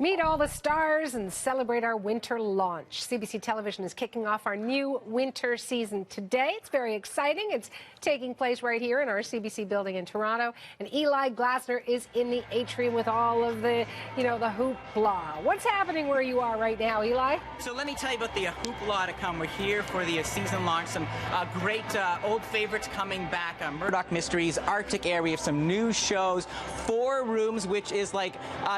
Meet all the stars and celebrate our winter launch. CBC Television is kicking off our new winter season today. It's very exciting. It's taking place right here in our CBC building in Toronto. And Eli Glasner is in the atrium with all of the, the hoopla. What's happening where you are right now, Eli? So let me tell you about the hoopla to come. We're here for the season launch. Some great old favorites coming back. Murdoch Mysteries, Arctic Air. We have some new shows. 4 Rooms, which is like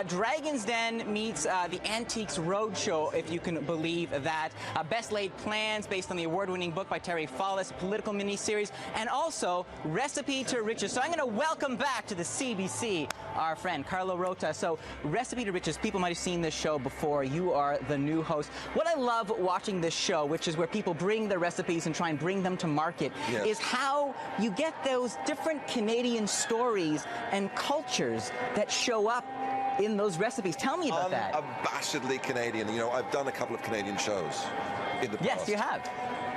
Dragon's Den meets the Antiques Roadshow, if you can believe that. Best Laid Plans, based on the award-winning book by Terry Fallis, political miniseries, and also Recipe to Riches. So I'm going to welcome back to the CBC our friend Carlo Rota. So Recipe to Riches, people might have seen this show before. You are the new host. What I love watching this show, which is where people bring their recipes and try and bring them to market, is how you get those different Canadian stories and cultures that show up in those recipes. Tell me about that. Unabashedly Canadian. I've done a couple of Canadian shows in the past. Yes, you have.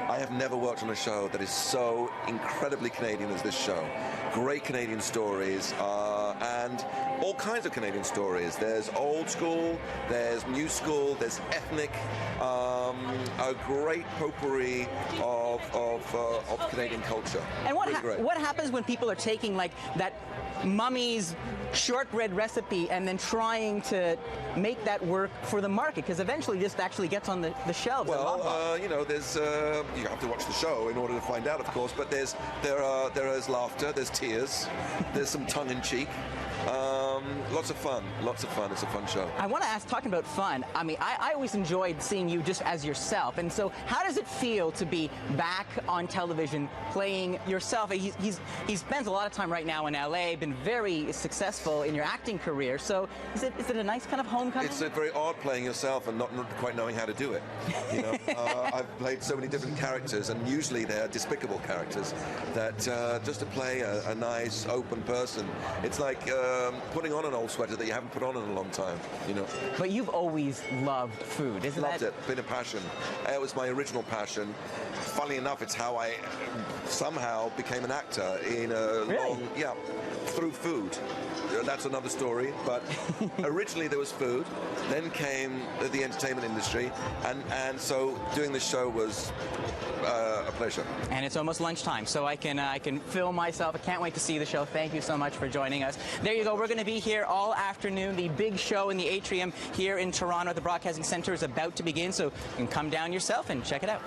I have never worked on a show that is so incredibly Canadian as this show. Great Canadian stories, and all kinds of Canadian stories. There's old school, there's new school, there's ethnic, a great potpourri of Canadian culture. And what happens when people are taking like that mummy's shortbread recipe and then trying to make that work for the market? Because eventually this actually gets on the shelves. Well, there's you have to watch the show in order to find out, of course. But there is laughter, there's tears, there's some tongue-in-cheek. Lots of fun. It's a fun show. I want to ask, talking about fun, I mean, I always enjoyed seeing you just as yourself. And so how does it feel to be back on television playing yourself? He spends a lot of time right now in LA, been very successful in your acting career. So is it a nice kind of homecoming? It's very odd playing yourself and not quite knowing how to do it. I've played so many different characters, and usually they're despicable characters, that just to play a nice, open person, it's like putting on an old sweater that you haven't put on in a long time, But you've always loved food, isn't it? Loved it. Been a passion. It was my original passion. Funnily enough, it's how I somehow became an actor in a through food. That's another story, but originally there was food, then came the entertainment industry, and so doing this show was a pleasure. And it's almost lunchtime, so I can film myself. I can't wait to see the show. Thank you so much for joining us. There you go. We're going to be here all afternoon. The big show in the atrium here in Toronto at the Broadcasting Centre is about to begin, so you can come down yourself and check it out.